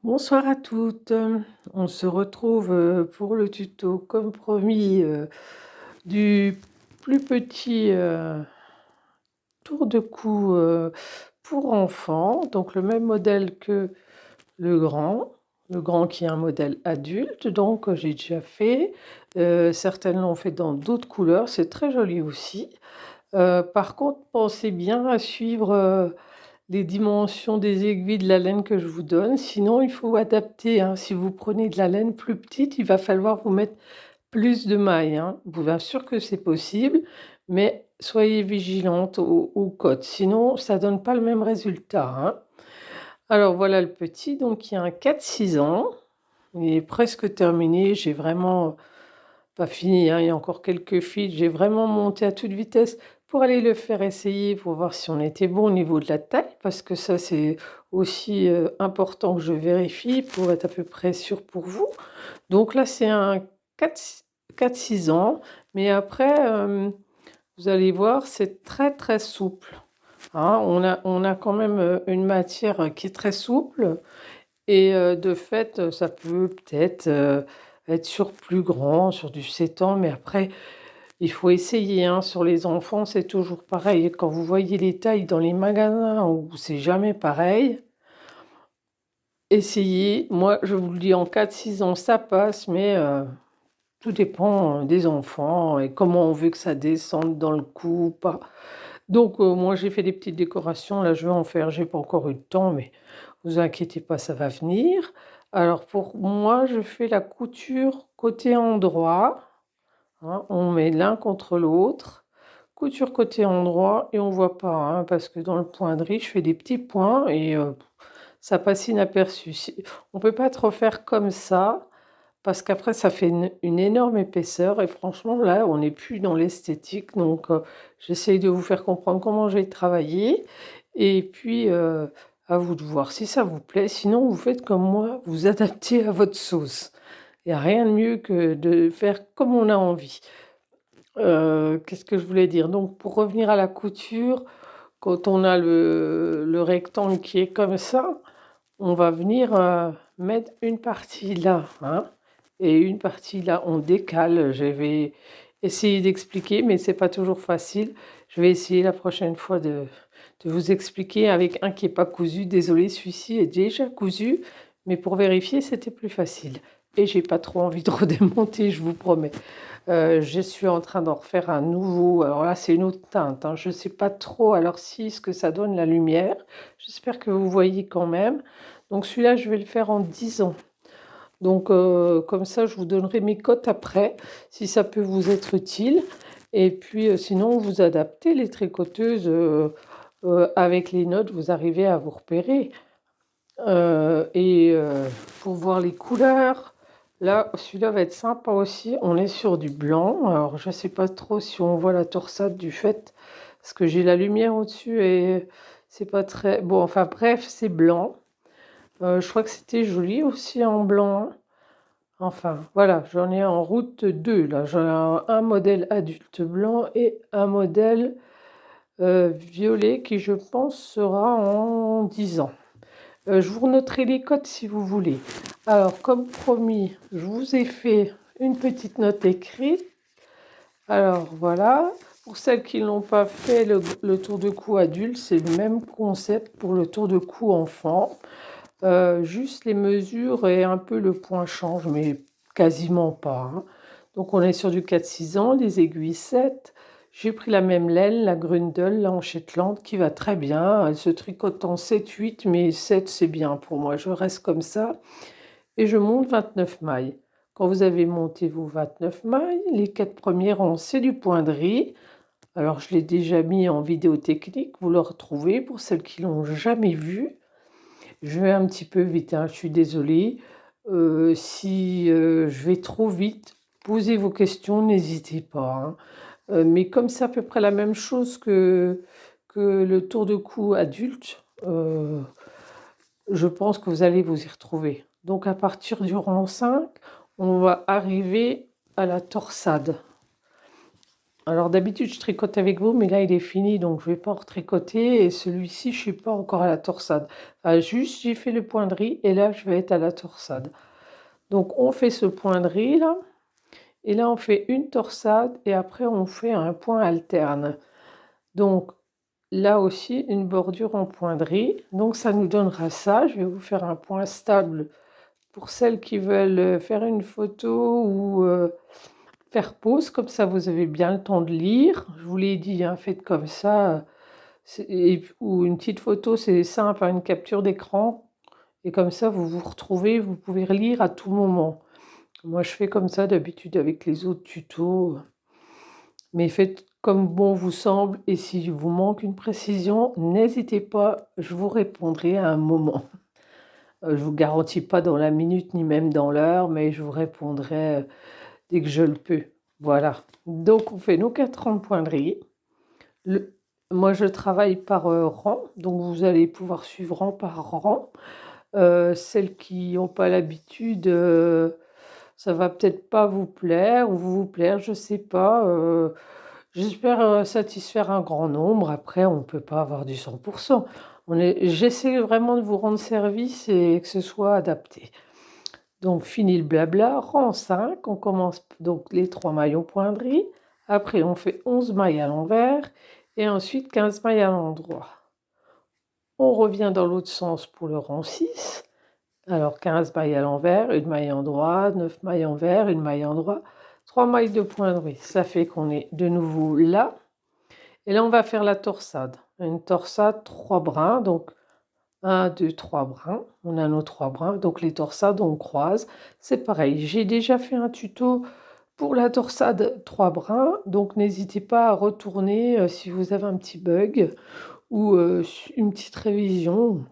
Bonsoir à toutes. On se retrouve pour le tuto, comme promis, du plus petit tour de cou pour enfants. Donc le même modèle que le grand. Le grand qui est un modèle adulte, donc j'ai déjà fait. Certaines l'ont fait dans d'autres couleurs, c'est très joli aussi. Par contre, pensez bien à suivre les dimensions des aiguilles de la laine que je vous donne, sinon il faut adapter, hein. Si vous prenez de la laine plus petite, il va falloir vous mettre plus de mailles, hein. Je vous assure que c'est possible, mais soyez vigilante aux cotes, sinon ça donne pas le même résultat, hein. Alors voilà le petit, donc il y a un 4-6 ans, il est presque terminé, j'ai vraiment pas fini, hein, il y a encore quelques fils. J'ai vraiment monté à toute vitesse pour aller le faire essayer, pour voir si on était bon au niveau de la taille, parce que ça, c'est aussi important que je vérifie pour être à peu près sûr pour vous. Donc là, c'est un 4-6 ans, mais après, vous allez voir, c'est très très souple, hein. On a quand même une matière qui est très souple, et de fait, ça peut peut-être, être sur plus grand, sur du 7 ans, mais après, il faut essayer, hein. Sur les enfants, c'est toujours pareil. Quand vous voyez les tailles dans les magasins où c'est jamais pareil, essayez. Moi, je vous le dis, en 4-6 ans, ça passe, mais tout dépend, des enfants et comment on veut que ça descende dans le cou ou pas. Donc moi, j'ai fait des petites décorations. Là, je vais en faire. J'ai pas encore eu le temps, mais vous inquiétez pas, ça va venir. Alors pour moi, je fais la couture côté endroit, hein. On met l'un contre l'autre, couture côté endroit, et on voit pas, hein, parce que dans le poinderie, je fais des petits points et ça passe inaperçu. On peut pas trop faire comme ça, parce qu'après ça fait une énorme épaisseur, et franchement là, on n'est plus dans l'esthétique. Donc j'essaye de vous faire comprendre comment j'ai travaillé, et puis à vous de voir si ça vous plaît. Sinon, vous faites comme moi, vous adaptez à votre sauce. Il y a rien de mieux que de faire comme on a envie. Qu'est-ce que je voulais dire? Donc pour revenir à la couture, quand on a le rectangle qui est comme ça, on va venir, mettre une partie là, hein, et une partie là. On décale. Je vais essayer d'expliquer, mais c'est pas toujours facile. Je vais essayer la prochaine fois de vous expliquer avec un qui est pas cousu. Désolée, celui-ci est déjà cousu, mais pour vérifier, c'était plus facile, et j'ai pas trop envie de redémonter, je vous promets. Je suis en train d'en refaire un nouveau. Alors là, c'est une autre teinte, hein. Je sais pas trop, alors si, ce que ça donne la lumière. J'espère que vous voyez quand même. Donc celui-là, je vais le faire en 10 ans. Donc comme ça, je vous donnerai mes cotes après, si ça peut vous être utile. Et puis sinon, vous adaptez les tricoteuses, avec les notes, vous arrivez à vous repérer. Et pour voir les couleurs, là, celui-là va être sympa aussi. On est sur du blanc. Alors, je ne sais pas trop si on voit la torsade du fait, parce que j'ai la lumière au-dessus et c'est pas très... Bon, enfin bref, c'est blanc. Je crois que c'était joli aussi en blanc, hein. Enfin, voilà, j'en ai en route deux, là. J'en ai un modèle adulte blanc et un modèle violet qui, je pense, sera en 10 ans. Je vous renoterai les codes si vous voulez. Alors, comme promis, je vous ai fait une petite note écrite. Alors, voilà. Pour celles qui ne l'ont pas fait, le tour de cou adulte, c'est le même concept pour le tour de cou enfant. Juste les mesures et un peu le point change, mais quasiment pas, hein. Donc, on est sur du 4-6 ans, les aiguilles 7. J'ai pris la même laine, la Grundel, là en Shetland, qui va très bien. Elle se tricote en 7-8, mais 7 c'est bien pour moi. Je reste comme ça. Et je monte 29 mailles. Quand vous avez monté vos 29 mailles, les 4 premiers rangs, c'est du point de riz. Alors je l'ai déjà mis en vidéo technique, vous le retrouvez pour celles qui l'ont jamais vu. Je vais un petit peu vite, hein, je suis désolée. Si je vais trop vite, posez vos questions, n'hésitez pas, hein. Mais comme c'est à peu près la même chose que le tour de cou adulte, je pense que vous allez vous y retrouver. Donc à partir du rang 5, on va arriver à la torsade. Alors d'habitude, je tricote avec vous, mais là, il est fini, donc je vais pas retricoter. Et celui-ci, je suis pas encore à la torsade. Enfin, juste, j'ai fait le point de riz et là, je vais être à la torsade. Donc, on fait ce point de riz là. Et là, on fait une torsade et après, on fait un point alterne. Donc, là aussi, une bordure en point de riz. Donc, ça nous donnera ça. Je vais vous faire un point stable pour celles qui veulent faire une photo ou faire pause. Comme ça, vous avez bien le temps de lire. Je vous l'ai dit, hein, faites comme ça. Ou une petite photo, c'est simple, hein, une capture d'écran. Et comme ça, vous vous retrouvez, vous pouvez relire à tout moment. Moi, je fais comme ça d'habitude avec les autres tutos. Mais faites comme bon vous semble. Et si vous manque une précision, n'hésitez pas, je vous répondrai à un moment. Je ne vous garantis pas dans la minute ni même dans l'heure, mais je vous répondrai dès que je le peux. Voilà. Donc, on fait nos 4 points de riz. Moi, je travaille par rang, donc vous allez pouvoir suivre rang par rang. Celles qui n'ont pas l'habitude, ça va peut-être pas vous plaire ou vous plaire, je sais pas. J'espère satisfaire un grand nombre. Après, on ne peut pas avoir du 100%. J'essaie vraiment de vous rendre service et que ce soit adapté. Donc, fini le blabla, rang 5, on commence donc les 3 mailles au point de riz. Après, on fait 11 mailles à l'envers et ensuite 15 mailles à l'endroit. On revient dans l'autre sens pour le rang 6. Alors 15 mailles à l'envers, une maille en droit, 9 mailles envers, une maille en droit, 3 mailles de point de riz. Ça fait qu'on est de nouveau là. Et là, on va faire la torsade. Une torsade, 3 brins. Donc 1, 2, 3 brins. On a nos 3 brins. Donc les torsades, on croise. C'est pareil. J'ai déjà fait un tuto pour la torsade 3 brins. Donc n'hésitez pas à retourner si vous avez un petit bug ou une petite révision.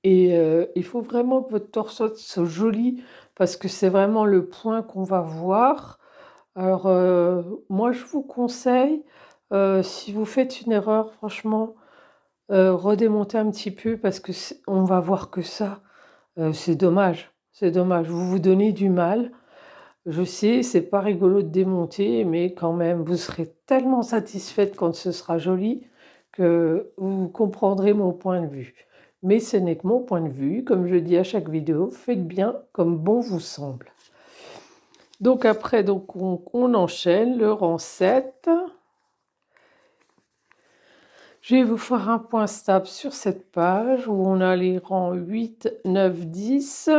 Et il faut vraiment que votre torsade soit jolie parce que c'est vraiment le point qu'on va voir. Alors, moi, je vous conseille, si vous faites une erreur, franchement, redémontez un petit peu parce que on va voir que ça. C'est dommage, c'est dommage. Vous vous donnez du mal. Je sais, c'est pas rigolo de démonter, mais quand même, vous serez tellement satisfaite quand ce sera joli que vous comprendrez mon point de vue. Mais ce n'est que mon point de vue, comme je dis à chaque vidéo, faites bien comme bon vous semble. Donc après, donc on enchaîne le rang 7. Je vais vous faire un point stable sur cette page où on a les rangs 8, 9, 10.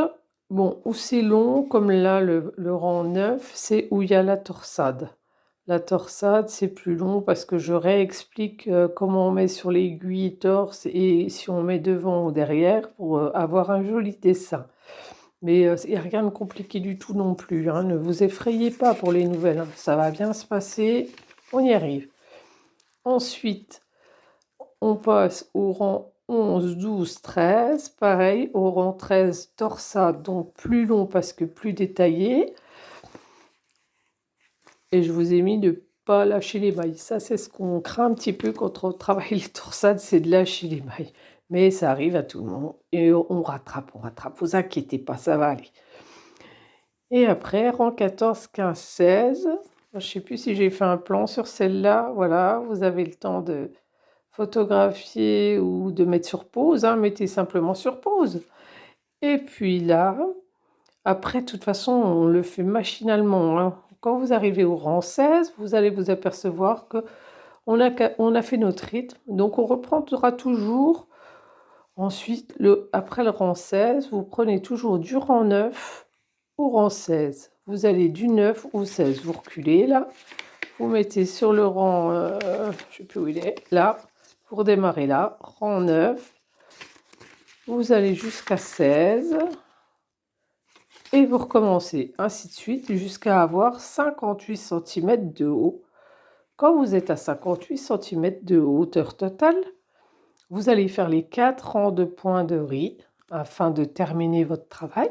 Bon, où c'est long, comme là, le rang 9, c'est où il y a la torsade. La torsade, c'est plus long parce que je réexplique comment on met sur l'aiguille torse et si on met devant ou derrière pour avoir un joli dessin. Mais il n'y a rien de compliqué du tout non plus, hein. Ne vous effrayez pas pour les nouvelles, hein. Ça va bien se passer, on y arrive. Ensuite, on passe au rang 11, 12, 13. Pareil, au rang 13, torsade, donc plus long parce que plus détaillé. Et je vous ai mis de pas lâcher les mailles. Ça, c'est ce qu'on craint un petit peu quand on travaille les torsades, c'est de lâcher les mailles. Mais ça arrive à tout le monde. Et on rattrape, on rattrape. Vous inquiétez pas, ça va aller. Et après, rang 14, 15, 16. Je ne sais plus si j'ai fait un plan sur celle-là. Voilà, vous avez le temps de photographier ou de mettre sur pause, hein. Mettez simplement sur pause. Et puis là, après, de toute façon, on le fait machinalement, hein. Quand vous arrivez au rang 16, vous allez vous apercevoir que on a fait notre rythme. Donc, on reprendra toujours. Ensuite, après le rang 16, vous prenez toujours du rang 9 au rang 16. Vous allez du 9 au 16. Vous reculez là. Vous mettez sur le rang, je ne sais plus où il est, là. Pour démarrer là, rang 9. Vous allez jusqu'à 16. Et vous recommencez ainsi de suite jusqu'à avoir 58 cm de haut. Quand vous êtes à 58 cm de hauteur totale, vous allez faire les 4 rangs de points de riz afin de terminer votre travail.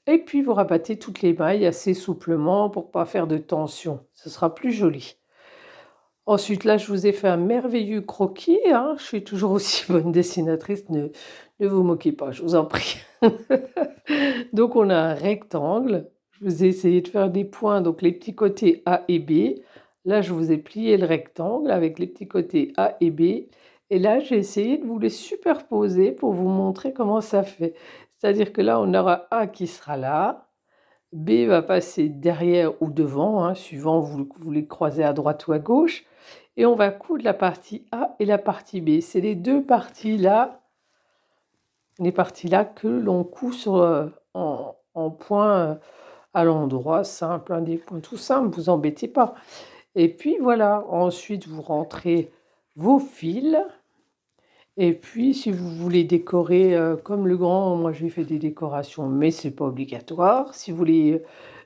Et puis vous rabattez toutes les mailles assez souplement pour ne pas faire de tension. Ce sera plus joli. Ensuite, là, je vous ai fait un merveilleux croquis, hein. Je suis toujours aussi bonne dessinatrice, ne vous moquez pas, je vous en prie. Donc, on a un rectangle. Je vous ai essayé de faire des points, donc les petits côtés A et B, Là, je vous ai plié le rectangle avec les petits côtés A et B. Et là, j'ai essayé de vous les superposer pour vous montrer comment ça fait. C'est-à-dire que là, on aura A qui sera là, B va passer derrière ou devant, hein, suivant vous les croisez à droite ou à gauche. Et on va coudre la partie A et la partie B. C'est les deux parties-là, les parties-là que l'on coud en point à l'endroit simple, hein, des points tout simples, vous embêtez pas. Et puis voilà, ensuite vous rentrez vos fils. Et puis si vous voulez décorer comme le grand, moi j'ai fait des décorations, mais c'est pas obligatoire. Si vous voulez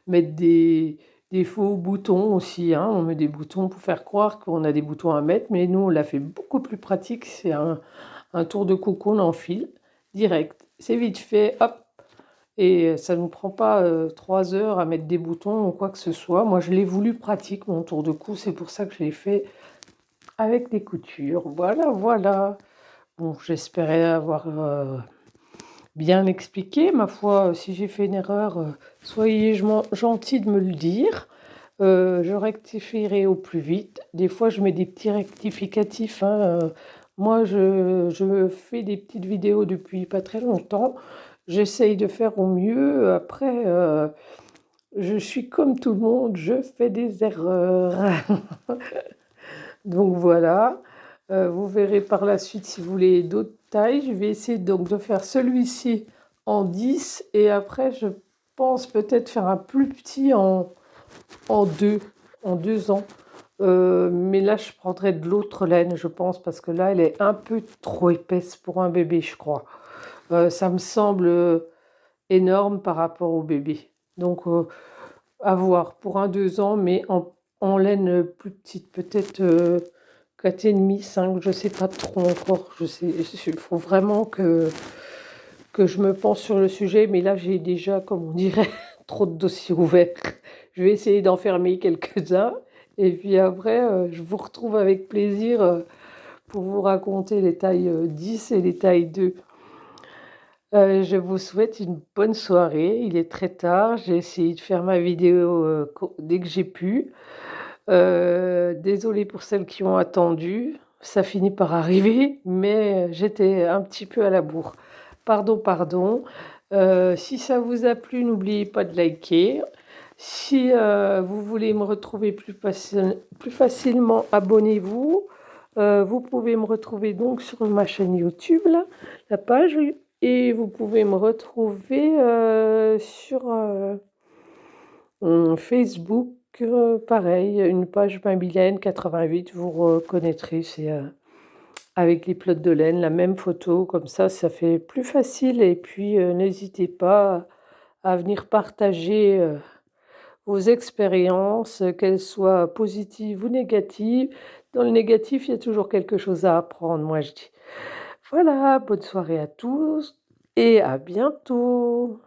mettre des faux boutons aussi, hein, on met des boutons pour faire croire qu'on a des boutons à mettre, mais nous on l'a fait beaucoup plus pratique, c'est un tour de cou qu'on enfile direct. C'est vite fait, hop, et ça ne nous prend pas 3 heures à mettre des boutons ou quoi que ce soit. Moi, je l'ai voulu pratique, mon tour de cou, c'est pour ça que je l'ai fait avec des coutures. Voilà, voilà. Bon, j'espérais avoir bien expliqué. Ma foi, si j'ai fait une erreur, soyez gentils de me le dire. Je rectifierai au plus vite. Des fois, je mets des petits rectificatifs, hein. Moi, je fais des petites vidéos depuis pas très longtemps. J'essaye de faire au mieux. Après, je suis comme tout le monde, je fais des erreurs. Donc voilà. Vous verrez par la suite si vous voulez d'autres tailles. Je vais essayer donc de faire celui-ci en 10 et après, je pense peut-être faire un plus petit en 2, en 2 ans. Mais là, je prendrai de l'autre laine, je pense, parce que là, elle est un peu trop épaisse pour un bébé, je crois. Ça me semble énorme par rapport au bébé. Donc, à voir pour un 2 ans, mais en laine plus petite, peut-être 4,5, 5, je ne sais pas trop encore. Il faut vraiment que je me pense sur le sujet, mais là, j'ai déjà, comme on dirait, trop de dossiers ouverts. Je vais essayer d'en fermer quelques-uns. Et puis après, je vous retrouve avec plaisir pour vous raconter les tailles 10 et les tailles 2. Je vous souhaite une bonne soirée. Il est très tard. J'ai essayé de faire ma vidéo dès que j'ai pu. Désolée pour celles qui ont attendu. Ça finit par arriver, mais j'étais un petit peu à la bourre. Pardon, pardon. Si ça vous a plu, n'oubliez pas de liker. Si vous voulez me retrouver plus facilement, abonnez-vous. Vous pouvez me retrouver donc sur ma chaîne YouTube, là, la page, et vous pouvez me retrouver sur Facebook, pareil, une page Babylaine 88, vous reconnaîtrez, c'est avec les plots de laine, la même photo, comme ça fait plus facile. Et puis n'hésitez pas à venir partager vos expériences, qu'elles soient positives ou négatives. Dans le négatif, il y a toujours quelque chose à apprendre, moi je dis. Voilà, bonne soirée à tous et à bientôt.